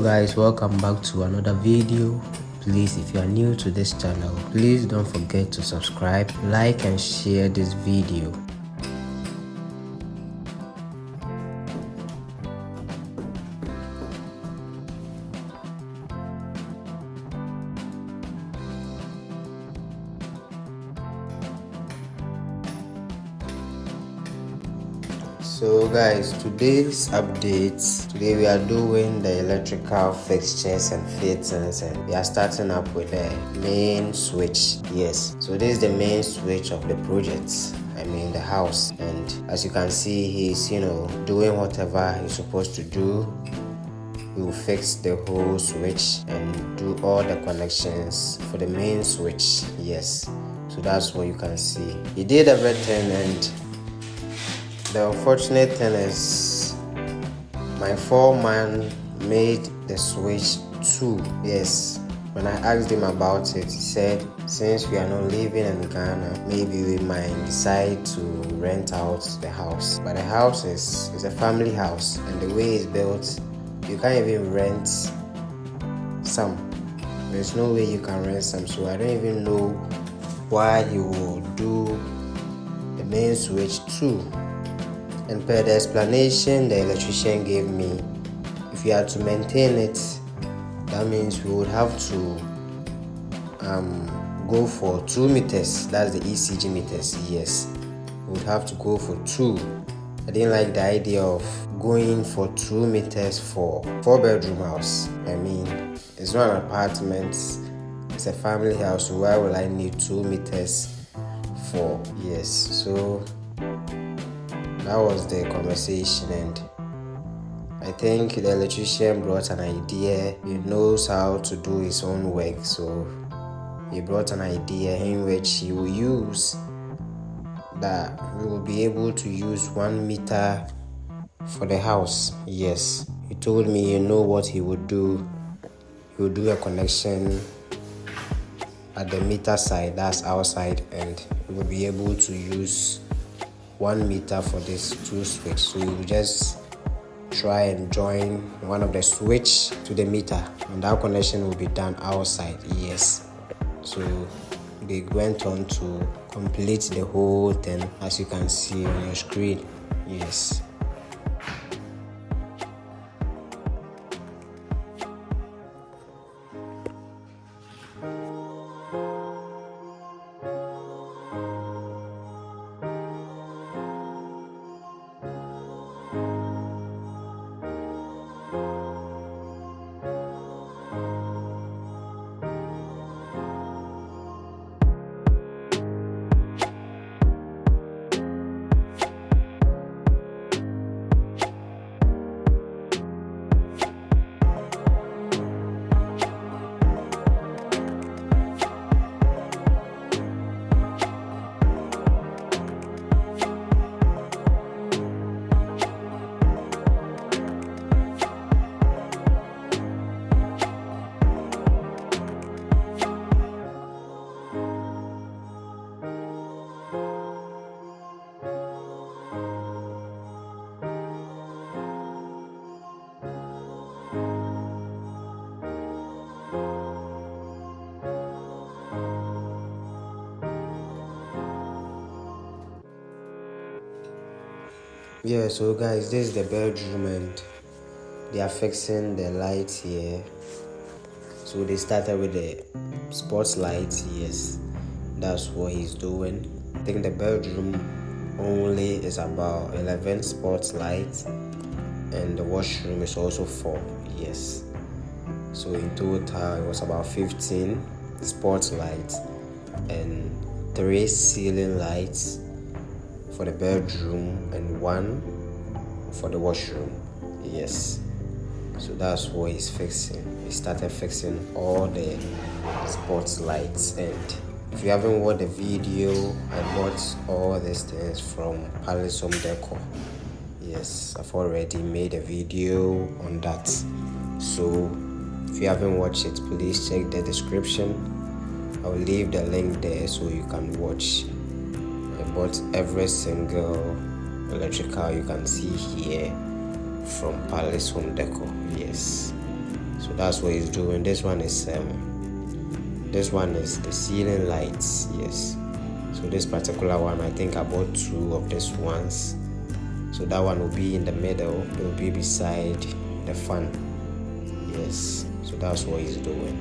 guys, welcome back to another video. Please, if you are new to this channel, please don't forget to subscribe, like and share this video. So guys, today's updates, today we are doing the electrical fixtures and fittings, and we are starting up with the main switch. Yes, so this is the main switch of the project, the house, and as you can see, he's doing whatever he's supposed to do. He will fix the whole switch and do all the connections for the main switch. Yes, so that's what you can see. He did everything, and the unfortunate thing is my foreman made the switch 2. Yes, when I asked him about it, he said since we are not living in Ghana, maybe we might decide to rent out the house. But the house is a family house, and the way it's built, you can't even rent some. There's no way you can rent some, so I don't even know why he will do the main switch 2. And per the explanation the electrician gave me, if you had to maintain it, that means we would have to go for 2 meters. That's the ECG meters. Yes, we would have to go for 2. I didn't like the idea of going for 2 meters for 4-bedroom house. It's not an apartment, it's a family house, so why will I need 2 meters for? Yes, so that was the conversation, and I think the electrician brought an idea. He knows how to do his own work, so he brought an idea in which he will use that we will be able to use 1 meter for the house. Yes, he told me what he would do. He would do a connection at the meter side, that's outside, and we will be able to use 1 meter for this 2 switch. So you just try and join one of the switch to the meter, and that connection will be done outside. Yes, so they went on to complete the whole thing, as you can see on your screen. Yes. Yeah, so guys, this is the bedroom, and they are fixing the lights here. So they started with the sports lights. Yes, that's what he's doing. I think the bedroom only is about 11 sports lights, and the washroom is also 4. Yes, so in total it was about 15 sports lights and 3 ceiling lights for the bedroom and 1 for the washroom. Yes, so that's what he's fixing. He started fixing all the sports lights, and if you haven't watched the video, I bought all these things from Palace Home Decor. Yes, I've already made a video on that, so if you haven't watched it, please check the description. I'll leave the link there so you can watch. I bought every single electrical you can see here from Palace Home Decor. Yes, So that's what he's doing. This one is the ceiling lights. Yes. So this particular one, I think I bought 2 of these ones. So that one will be in the middle. It will be beside the fan. Yes. So that's what he's doing.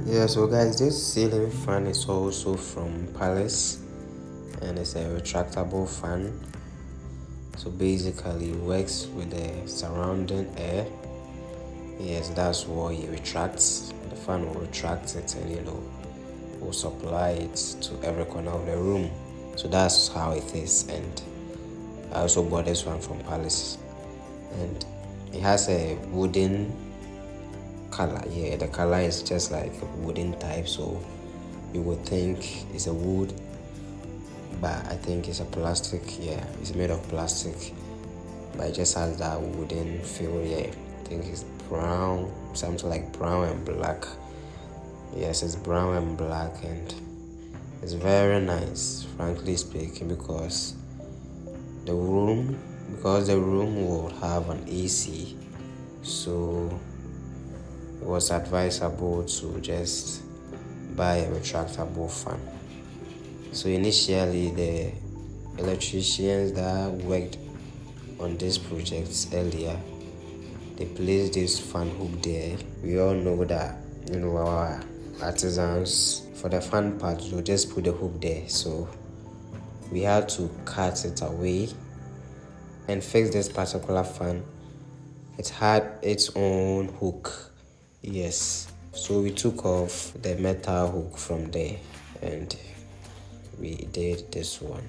Yeah, so guys, this ceiling fan is also from Palace, and it's a retractable fan. So basically it works with the surrounding air. Yes, that's what it retracts. The fan will retract it and will supply it to every corner of the room. So that's how it is. And I also bought this one from Palace, and it has a wooden color. Yeah, the color is just like a wooden type, so you would think it's a wood, but I think it's a plastic. Yeah, it's made of plastic, but it just has that wooden feel. Yeah, I think it's brown, something like brown and black. Yes, it's brown and black, and it's very nice, frankly speaking, because the room will have an AC, so it was advisable to just buy a retractable fan. So initially, the electricians that worked on this project earlier, they placed this fan hook there. We all know that our artisans, for the fan part, will just put the hook there. So we had to cut it away and fix this particular fan. It had its own hook. Yes, so we took off the metal hook from there and we did this one.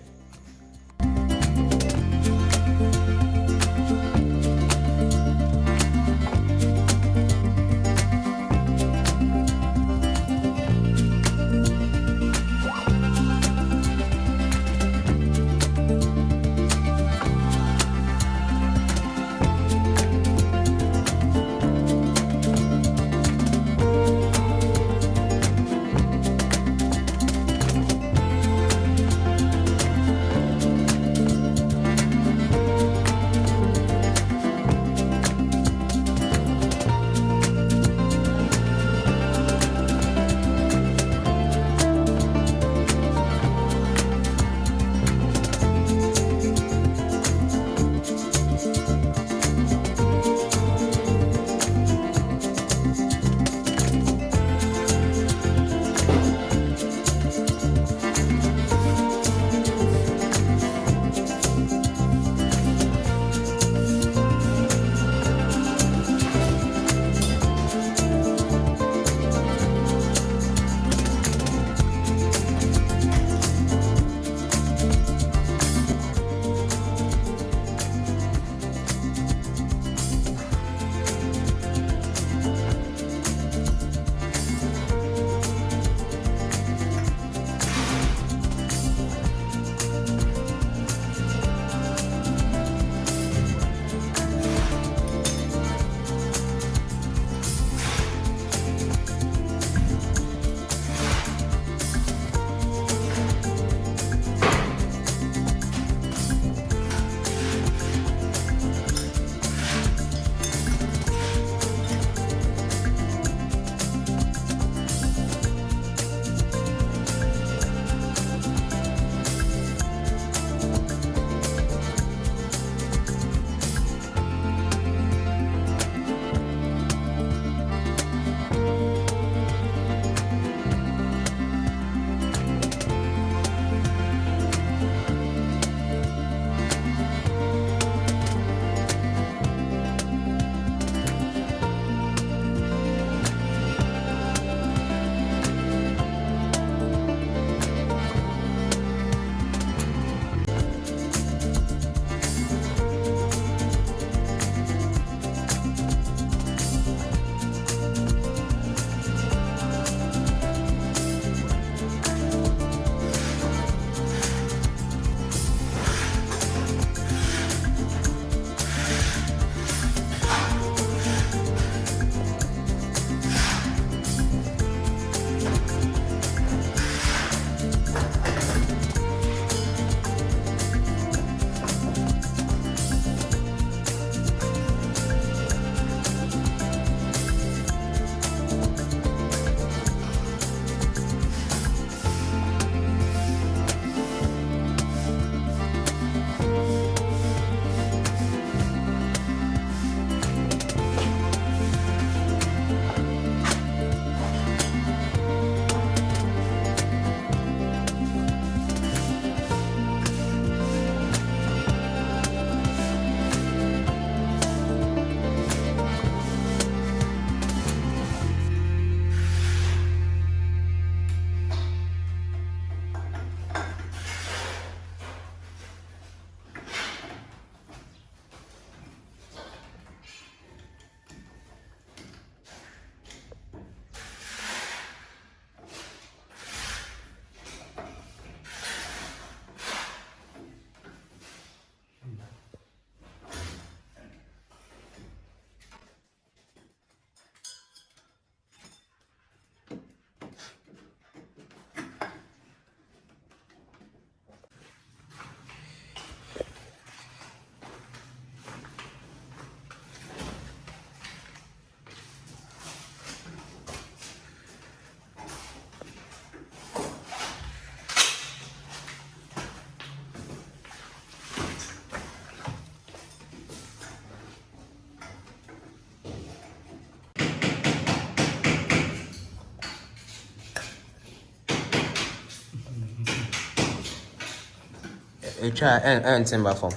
try and timber form.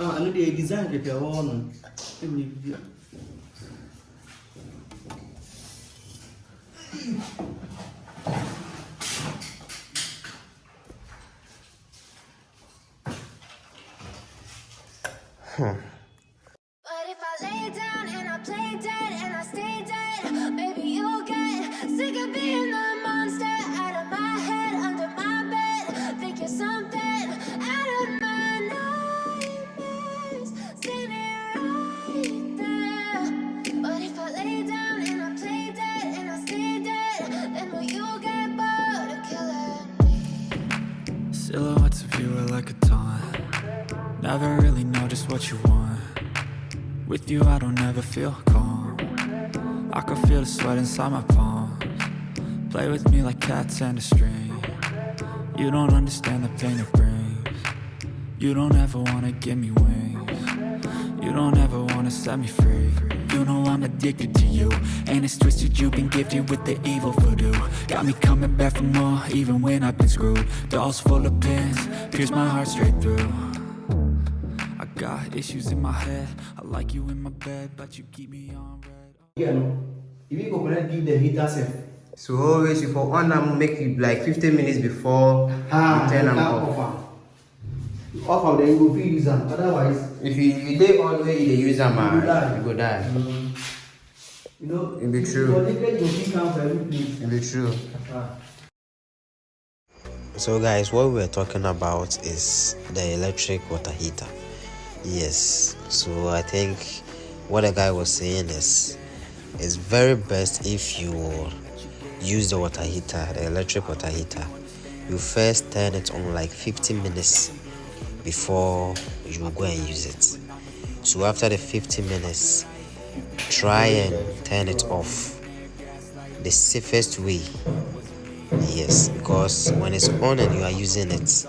I know the design that you're on. But if I lay down and I play dead and I stay dead, maybe you'll get sick of being the monster out of my head, under my bed. Think you're something out of my nightmares, standing right there. But if I lay down and I play dead and I stay dead, then will you get bored of killing me? Silhouettes of you are like a taunt. Never really know just what you want. With you I don't ever feel calm. I can feel the sweat inside my palms. Play with me like cats and a string. You don't understand the pain it brings. You don't ever wanna give me wings. You don't ever wanna set me free. You know I'm addicted to you, and it's twisted, you've been gifted with the evil voodoo. Got me coming back for more, even when I've been screwed. Dolls full of pins, pierce my heart straight through. I got issues in my head, I like you in my bed, but you keep me on red. Yeah, no. If you go connect, give the heater self. So always you for on them make it like 15 minutes before you turn them off. Off of them, you go feel use them. Otherwise, If you dey all the way you use them, you go die. You know, It be true. Your liquid will be count for every place. It be true. So guys, what we're talking about is the electric water heater. Yes. So I think what the guy was saying is it's very best if you use the water heater, the electric water heater. You first turn it on like 15 minutes before you go and use it. So after the 15 minutes, try and turn it off the safest way. Yes, because when it's on and you are using it,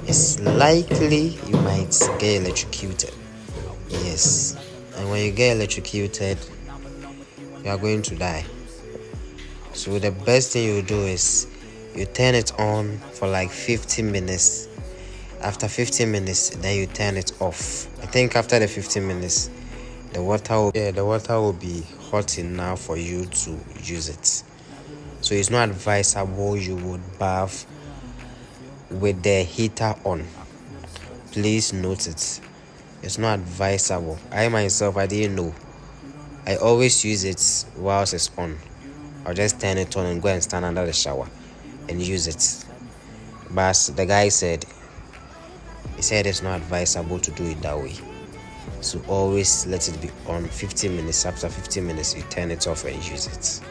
it's likely you might get electrocuted. Yes, and when you get electrocuted, you are going to die. So the best thing you do is you turn it on for like 15 minutes. After 15 minutes, then you turn it off. I think after the 15 minutes, the water will be hot enough for you to use it. So it's not advisable you would bath with the heater on. Please note it. It's not advisable. I myself, I didn't know. I always use it whilst it's on. I'll just turn it on and go and stand under the shower and use it. But the guy said, he said it's not advisable to do it that way. So always let it be on 15 minutes. After 15 minutes, you turn it off and use it.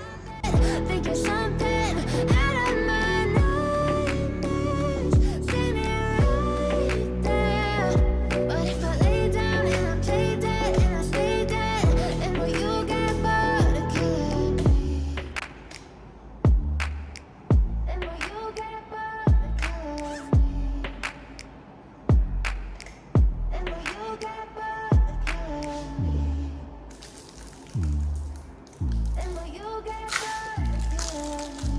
Think you're something out of my nightmares, standing right there. But if I lay down and I play dead and I stay dead, then will you get bored of killing me? Then will you get bored of killing me? Then will you get bored of killing me? Then will you get bored of killing me?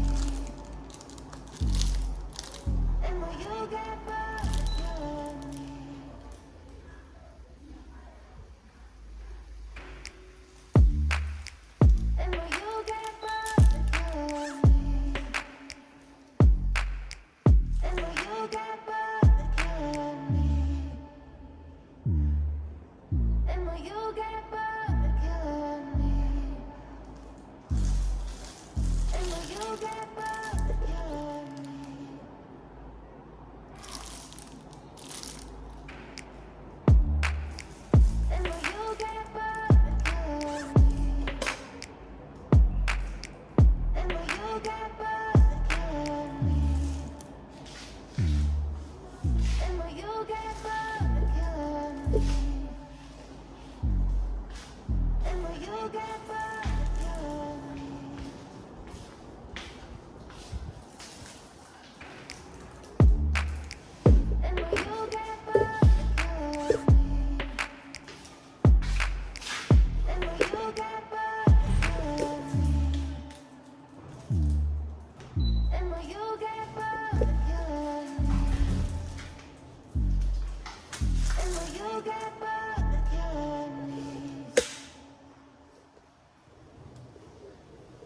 get bored of killing me.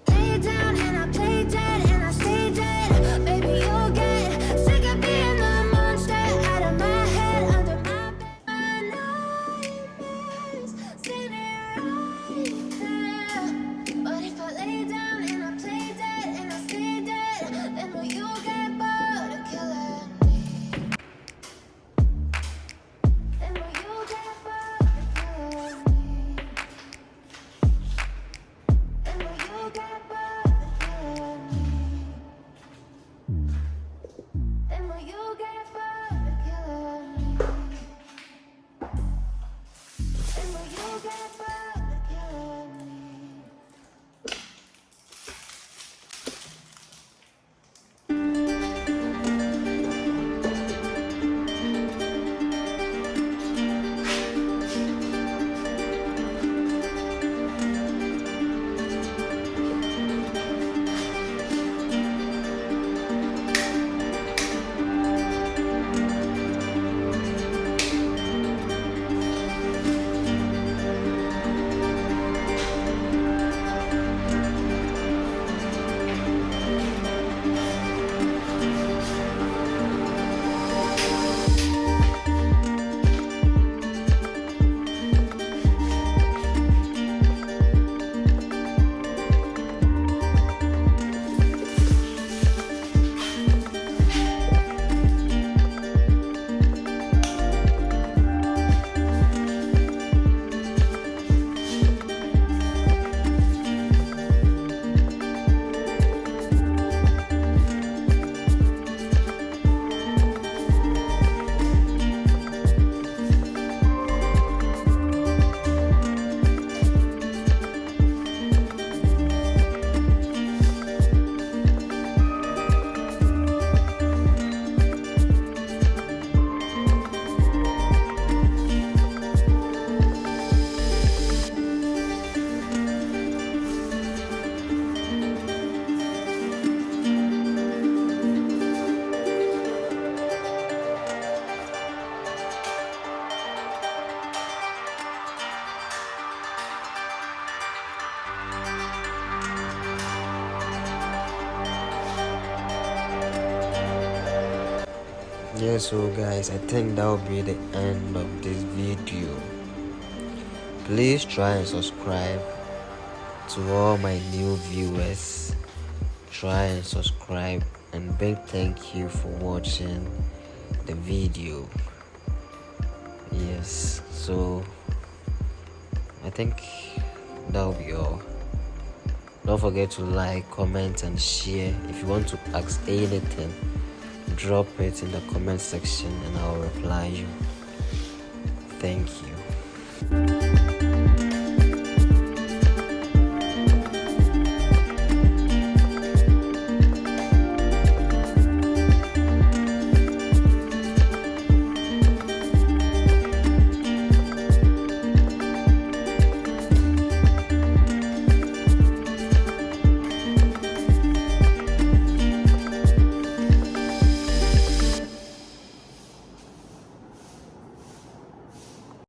Lay down and I play dead and I stay dead. Baby, you'll get sick of being the monster out of my head, under my bed. My nightmares standing right there. But if I lay down and I play dead and I stay dead, then will you get bored of killing me? Then will you get bored of killing me? Then will you get bored of killing me? Then will you get bored of killing me? Then will you get bored of killing me? Yeah, so guys, I think that will be the end of this video. Please try and subscribe to all my new viewers. Try and subscribe, and big thank you for watching the video. Yes, so I think that'll be all. Don't forget to like, comment and share. If you want to ask anything, drop it in the comment section and I'll reply you. Thank you.